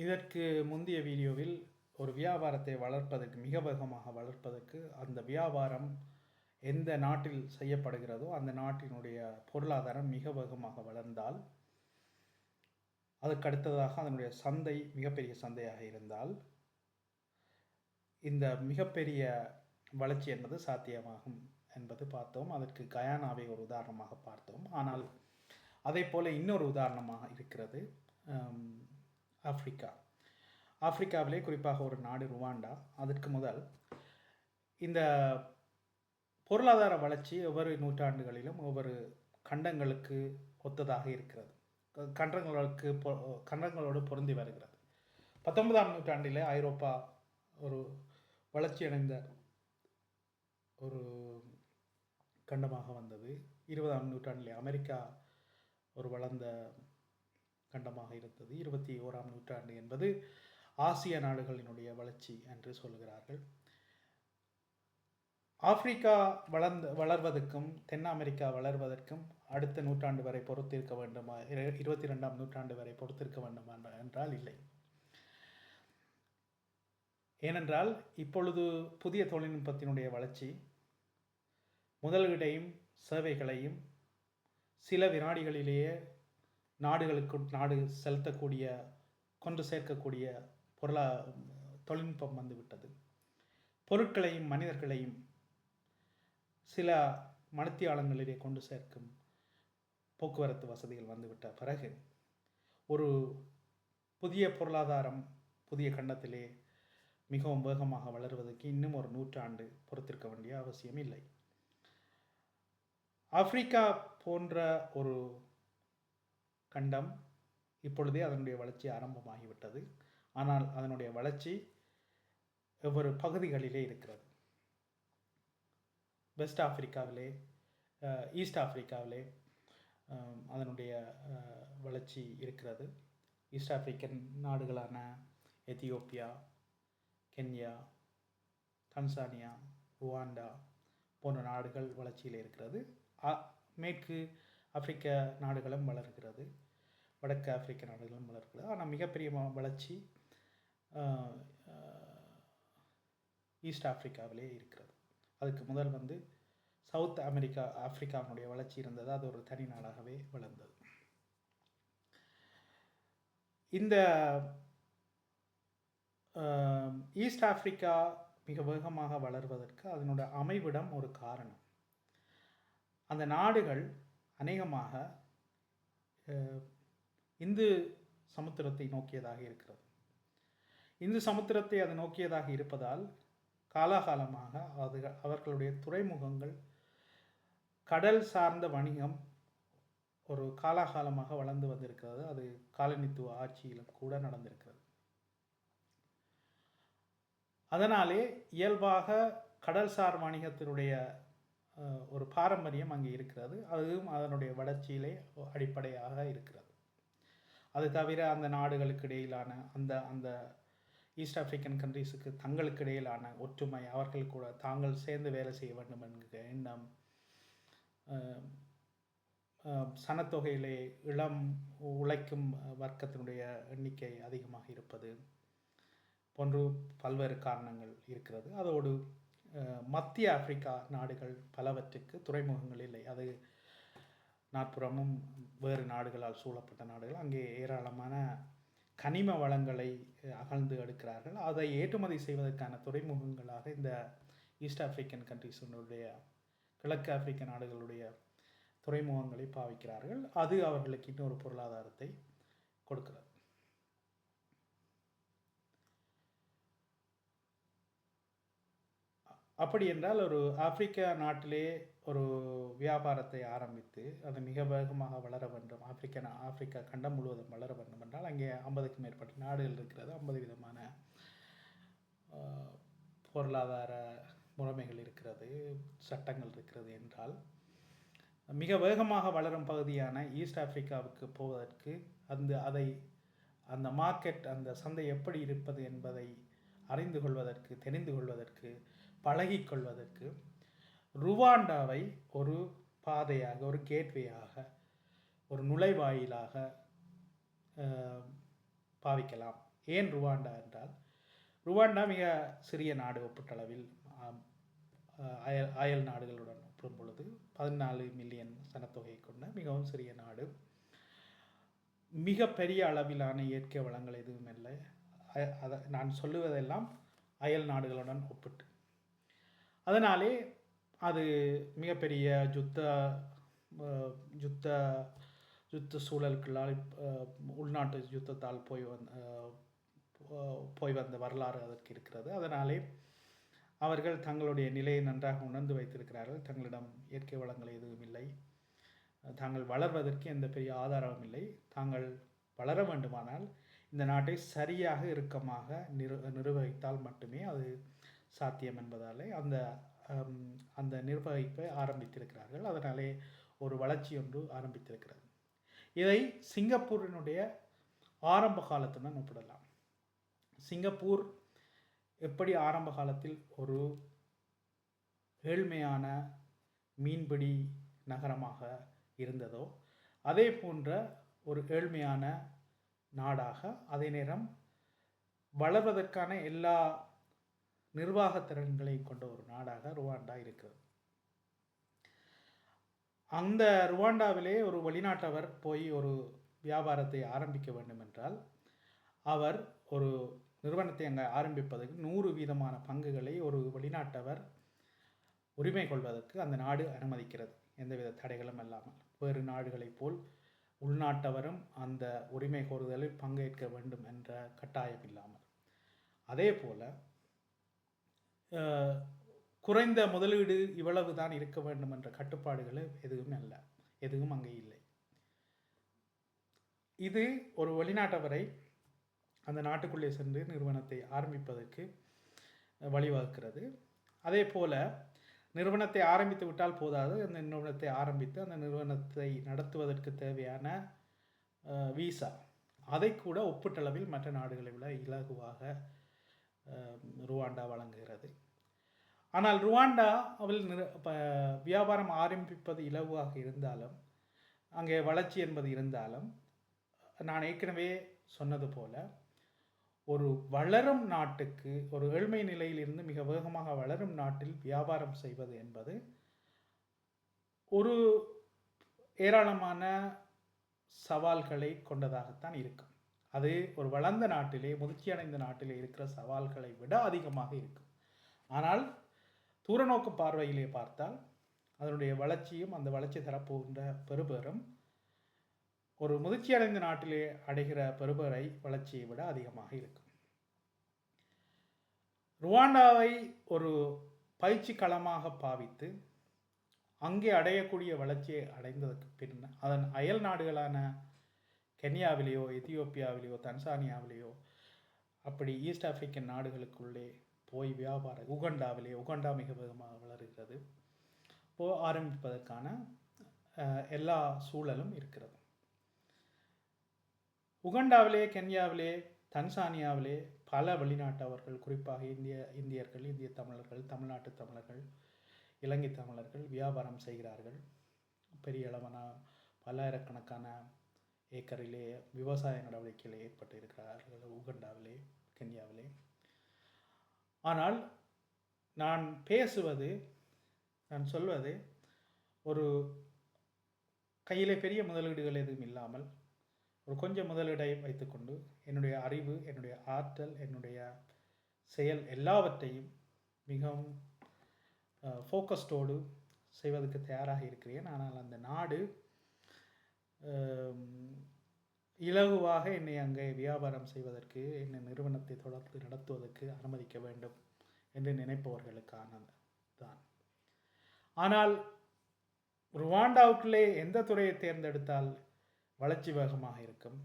இதற்கு முந்தைய வீடியோவில் ஒரு வியாபாரத்தை வளர்ப்பதற்கு மிக வேகமாக வளர்ப்பதற்கு அந்த வியாபாரம் எந்த நாட்டில் செய்யப்படுகிறதோ அந்த நாட்டினுடைய பொருளாதாரம் மிக வேகமாக வளர்ந்தால், அதுக்கு அடுத்ததாக அதனுடைய சந்தை மிகப்பெரிய சந்தையாக இருந்தால் இந்த மிகப்பெரிய வளர்ச்சி என்பது சாத்தியமாகும் என்பது பார்த்தோம். அதற்கு கயானாவை ஒரு உதாரணமாக பார்த்தோம். ஆனால் அதே போல இன்னொரு உதாரணமாக இருக்கிறது ஆப்பிரிக்கா. ஆப்பிரிக்காவிலே குறிப்பாக ஒரு நாடு ருவாண்டா. அதற்கு முதல் இந்த பொருளாதார வளர்ச்சி ஒவ்வொரு நூற்றாண்டுகளிலும் ஒவ்வொரு கண்டங்களுக்கு ஒத்ததாக இருக்கிறது. கண்டங்களோடு பொருந்தி வருகிறது. 19ஆம் நூற்றாண்டிலே ஐரோப்பா ஒரு வளர்ச்சியடைந்த ஒரு கண்டமாக வந்தது. 20ஆம் நூற்றாண்டிலே அமெரிக்கா ஒரு வளர்ந்த கண்டமாக இருந்தது. 21ஆம் நூற்றாண்டு என்பது ஆசிய நாடுகளினுடைய வளர்ச்சி என்று சொல்கிறார்கள். ஆப்பிரிக்கா வளர்வதற்கும் தென் அமெரிக்கா வளர்வதற்கும் அடுத்த நூற்றாண்டு வரை பொறுத்திருக்க வேண்டுமா, 22ஆம் நூற்றாண்டு வரை பொறுத்திருக்க வேண்டுமா என்றால் இல்லை. ஏனென்றால் இப்பொழுது புதிய தொழில்நுட்பத்தினுடைய வளர்ச்சி முதலீடையும் சேவைகளையும் சில வினாடிகளிலேயே நாடுகளுக்கு நாடு செலுத்தக்கூடிய கொண்டு சேர்க்கக்கூடிய தொழில்நுட்பம் வந்துவிட்டது. பொருட்களையும் மனிதர்களையும் சில மணித்தியாலங்களிலே கொண்டு சேர்க்கும் போக்குவரத்து வசதிகள் வந்துவிட்ட பிறகு ஒரு புதிய பொருளாதாரம் புதிய கண்டத்திலே மிகவும் வேகமாக வளர்வதற்கு இன்னும் ஒரு நூற்றாண்டு பொறுத்திருக்க வேண்டிய அவசியம் இல்லை. ஆப்பிரிக்கா போன்ற ஒரு கண்டம் இப்பொழுதே அதனுடைய வளர்ச்சி ஆரம்பமாகிவிட்டது. ஆனால் அதனுடைய வளர்ச்சி ஒவ்வொரு பகுதிகளிலே இருக்கிறது. வெஸ்ட் ஆப்பிரிக்காவிலே, ஈஸ்ட் ஆப்பிரிக்காவிலே அதனுடைய வளர்ச்சி இருக்கிறது. ஈஸ்ட் ஆப்பிரிக்கன் நாடுகளான எத்தியோப்பியா, கென்யா, தன்சானியா, ருவாண்டா போன்ற நாடுகள் வளர்ச்சியில் இருக்கிறது. மேற்கு ஆப்பிரிக்க நாடுகளும் வளர்கிறது, வடக்கு ஆப்பிரிக்க நாடுகளும் வளர்கிறது. ஆனால் மிகப்பெரிய வளர்ச்சி ஈஸ்ட் ஆப்பிரிக்காவிலே இருக்கிறது. அதுக்கு முதல் சவுத் ஆப்பிரிக்காவினுடைய வளர்ச்சி இருந்தது. அது ஒரு தனி நாடாகவே வளர்ந்தது. இந்த ஈஸ்ட் ஆப்பிரிக்கா மிக வேகமாக வளர்வதற்கு அதனுடைய அமைவிடம் ஒரு காரணம். அந்த நாடுகள் அநேகமாக இந்து சமுத்திரத்தை நோக்கியதாக இருக்கிறது. இந்து சமுத்திரத்தை அது நோக்கியதாக இருப்பதால் காலாகாலமாக அவர்களுடைய துறைமுகங்கள், கடல் சார்ந்த வணிகம் ஒரு காலாகாலமாக வளர்ந்து வந்திருக்கிறது. அது காலனித்துவ ஆட்சியிலும் கூட நடந்திருக்கிறது. அதனாலே இயல்பாக கடல்சார் வணிகத்தினுடைய ஒரு பாரம்பரியம் அங்கே இருக்கிறது. அதுவும் அதனுடைய வளர்ச்சியிலே அடிப்படையாக இருக்கிறது. அது தவிர அந்த நாடுகளுக்கு இடையிலான அந்த ஈஸ்ட் ஆப்பிரிக்கன் கண்ட்ரீஸுக்கு தங்களுக்கு இடையிலான ஒற்றுமை, அவர்கள் கூட தாங்கள் சேர்ந்து வேலை செய்ய வேண்டும் என்கிற எண்ணம், சனத்தொகையிலே இளம் உழைக்கும் வர்க்கத்தினுடைய எண்ணிக்கை அதிகமாக இருப்பது போன்று பல்வேறு காரணங்கள் இருக்கிறது. அதோடு மத்திய ஆப்பிரிக்கா நாடுகள் பலவற்றுக்கு துறைமுகங்கள் இல்லை. அது நாற்புறமும் வேறு நாடுகளால் சூழப்பட்ட நாடுகள். அங்கே ஏராளமான கனிம வளங்களை அகழ்ந்து எடுக்கிறார்கள். அதை ஏற்றுமதி செய்வதற்கான துறைமுகங்களாக இந்த ஈஸ்ட் ஆப்பிரிக்கன் கண்ட்ரீஸினுடைய, கிழக்கு ஆப்பிரிக்க நாடுகளுடைய துறைமுகங்களை பாவிக்கிறார்கள். அது அவர்களுக்கு இன்னொரு பொருளாதாரத்தை கொடுக்கிறது. அப்படி என்றால் ஒரு ஆப்பிரிக்க நாட்டிலே ஒரு வியாபாரத்தை ஆரம்பித்து அது மிக வேகமாக வளர வேண்டும், ஆப்பிரிக்கா கண்டம் முழுவதும் வளர வேண்டும் என்றால் அங்கே 50க்கும் மேற்பட்ட நாடுகள் இருக்கிறது. 50 விதமான பொருளாதார முறைமைகள் இருக்கிறது, சட்டங்கள் இருக்கிறது என்றால் மிக வேகமாக வளரும் பகுதியான ஈஸ்ட் ஆப்பிரிக்காவுக்கு போவதற்கு அந்த மார்க்கெட், அந்த சந்தை எப்படி இருப்பது என்பதை அறிந்து கொள்வதற்கு, தெரிந்து கொள்வதற்கு, பழகிக்கொள்வதற்கு ருவாண்டாவை ஒரு பாதையாக, ஒரு கேட்வேயாக, ஒரு நுழைவாயிலாக பாவிக்கலாம் ஏன் ருவாண்டா என்றால், ருவாண்டா மிக சிறிய நாடு ஒப்பீட்டளவில். அயல் நாடுகளுடன் ஒப்பிடும் பொழுது 14 மில்லியன் சனத்தொகை கொண்ட மிகவும் சிறிய நாடு. மிக பெரிய அளவிலான இயற்கை வளங்கள் எதுவும் இல்லை. அதை நான் சொல்லுவதெல்லாம் அயல் நாடுகளுடன் ஒப்பிட்டு. அதனாலே அது மிகப்பெரிய யுத்த சூழலுக்குள்ளால் உள்நாட்டு யுத்தத்தால் போய் வந்த வரலாறு அதற்கு இருக்கிறது. அதனாலே அவர்கள் தங்களுடைய நிலையை நன்றாக உணர்ந்து வைத்திருக்கிறார்கள். தங்களிடம் இயற்கை வளங்கள் எதுவும் இல்லை, தாங்கள் வளர்வதற்கு எந்த பெரிய ஆதாரமும் இல்லை. தாங்கள் வளர வேண்டுமானால் இந்த நாட்டை சரியாக இறுக்கமாக நிர்வகித்தால் மட்டுமே அது சாத்தியம் என்பதாலே அந்த நிர்வகிப்பை ஆரம்பித்திருக்கிறார்கள். அதனாலே ஒரு வளர்ச்சி ஒன்று ஆரம்பித்திருக்கிறது. இதை சிங்கப்பூரினுடைய ஆரம்ப காலத்துடன் ஒப்பிடலாம். சிங்கப்பூர் எப்படி ஆரம்ப காலத்தில் ஒரு ஏழ்மையான மீன்பிடி நகரமாக இருந்ததோ அதே போன்ற ஒரு ஏழ்மையான நாடாக, அதே நேரம் வளர்வதற்கான எல்லா நிர்வாக திறன்களையும் கொண்ட ஒரு நாடாக ருவாண்டா இருக்கிறது. அந்த ருவாண்டாவிலே ஒரு வெளிநாட்டவர் போய் ஒரு வியாபாரத்தை ஆரம்பிக்க வேண்டும் என்றால், அவர் ஒரு நிறுவனத்தை அங்கே ஆரம்பிப்பதற்கு 100% பங்குகளை ஒரு வெளிநாட்டவர் உரிமை கொள்வதற்கு அந்த நாடு அனுமதிக்கிறது, எந்தவித தடைகளும் இல்லாமல். வேறு நாடுகளைப் போல் உள்நாட்டவரும் அந்த உரிமை கோருதலில் பங்கேற்க வேண்டும் என்ற கட்டாயம் இல்லாமல். அதே போல குறைந்த முதலீடு இவ்வளவு தான் இருக்க வேண்டும் என்ற கட்டுப்பாடுகள் எதுவும் அங்கே இல்லை. இது ஒரு வெளிநாட்டவரை அந்த நாட்டுக்குள்ளே சென்று நிறுவனத்தை ஆரம்பிப்பதற்கு வழிவகுக்கிறது. அதே போல நிறுவனத்தை ஆரம்பித்து விட்டால் போதாது, அந்த நிறுவனத்தை ஆரம்பித்து அந்த நிறுவனத்தை நடத்துவதற்கு தேவையான வீசா அதை கூட ஒப்பீட்டளவில் மற்ற நாடுகளை விட இலகுவாக ருவாண்டா வழங்குகிறது. ஆனால் ருவாண்டாவில் வியாபாரம் ஆரம்பிப்பது இலகுவாக இருந்தாலும், அங்கே வளர்ச்சி என்பது இருந்தாலும், நான் ஏற்கனவே சொன்னது போல ஒரு வளரும் நாட்டுக்கு, ஒரு ஏழ்மை நிலையிலிருந்து மிக வேகமாக வளரும் நாட்டில் வியாபாரம் செய்வது என்பது ஒரு ஏராளமான சவால்களை கொண்டதாகத்தான் இருக்கும். அது ஒரு வளர்ந்த நாட்டிலே, முதிர்ச்சி அடைந்த நாட்டிலே இருக்கிற சவால்களை விட அதிகமாக இருக்கும். ஆனால் தூரநோக்கு பார்வையிலே பார்த்தால் அதனுடைய வளர்ச்சியும் அந்த வளர்ச்சி தரப்போகின்ற பெறுபேறும் ஒரு முதிர்ச்சி அடைந்த நாட்டிலே அடைகிற பெறுபேறை வளர்ச்சியை விட அதிகமாக இருக்கும். ருவாண்டாவை ஒரு பயிற்சி களமாக பாவித்து அங்கே அடையக்கூடிய வளர்ச்சியை அடைந்ததற்கு பின் அதன் அயல் நாடுகளான கென்யாவிலேயோ, எத்தியோப்பியாவிலேயோ, தன்சானியாவிலேயோ, அப்படி ஈஸ்ட் ஆப்பிரிக்கன் நாடுகளுக்குள்ளே போய் வியாபாரம், உகண்டா மிக வேகமாக வளர்கிறது, ஆரம்பிப்பதற்கான எல்லா சூழலும் இருக்கிறது. உகண்டாவிலே, கென்யாவிலே, தன்சானியாவிலே பல வெளிநாட்டவர்கள், குறிப்பாக இந்தியர்கள், இந்திய தமிழர்கள், தமிழ்நாட்டு தமிழர்கள், இலங்கை தமிழர்கள் வியாபாரம் செய்கிறார்கள். பெரிய அளவான பல்லாயிரக்கணக்கான ஏக்கரிலே விவசாய நடவடிக்கைகள் ஏற்பட்டு இருக்கிறார்கள் உகண்டாவிலே, கென்யாவிலே. ஆனால் நான் சொல்வது ஒரு கையிலே பெரிய முதலீடுகள் எதுவும் இல்லாமல் ஒரு கொஞ்சம் முதலீடை வைத்துக்கொண்டு என்னுடைய அறிவு, என்னுடைய ஆற்றல், என்னுடைய செயல் எல்லாவற்றையும் மிகவும் ஃபோக்கஸ்டோடு செய்வதற்கு தயாராக இருக்கிறேன். ஆனால் அந்த நாடு இலகுவாக என்னை அங்கே வியாபாரம் செய்வதற்கு, என்னை நிறுவனத்தை தொடர்ந்து நடத்துவதற்கு அனுமதிக்க வேண்டும் என்று நினைப்பவர்களுக்கானது தான். ஆனால் ருவாண்டாவுக்குள்ளே எந்த துறையை தேர்ந்தெடுத்தால் வளர்ச்சி வேகமாக இருக்கும்,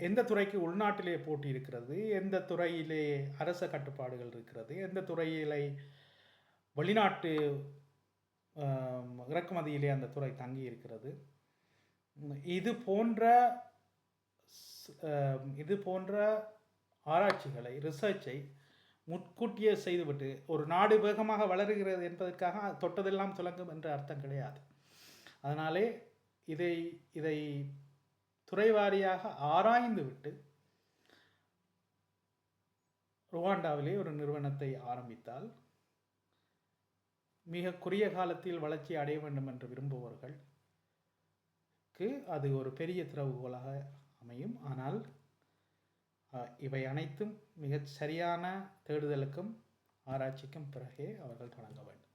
எந்த துறைக்கு உள்நாட்டிலே போட்டி இருக்கிறது, எந்த துறையிலே அரச கட்டுப்பாடுகள் இருக்கிறது, எந்த துறையிலே வெளிநாட்டு இறக்குமதியிலே அந்த துறை தங்கி இருக்கிறது, இது போன்ற ஆராய்ச்சிகளை, ரிசர்ச்சை முன்கூட்டியே செய்துவிட்டு ஒரு நாடு வேகமாக வளருகிறது என்பதற்காக தொட்டதெல்லாம் துலங்கும் என்ற அர்த்தம் கிடையாது. அதனாலே இதை துறைவாரியாக ஆராய்ந்து விட்டு ருவாண்டாவிலே ஒரு நிறுவனத்தை ஆரம்பித்தால் மிக குறுகிய காலத்தில் வளர்ச்சி அடைய வேண்டும் என்று விரும்புபவர்களுக்கு அது ஒரு பெரிய திறவுகோலாக அமையும். ஆனால் இவை அனைத்தும் மிகச் சரியான தேடுதலுக்கும் ஆராய்ச்சிக்கும் பிறகே அவர்கள் தொடங்க வேண்டும்.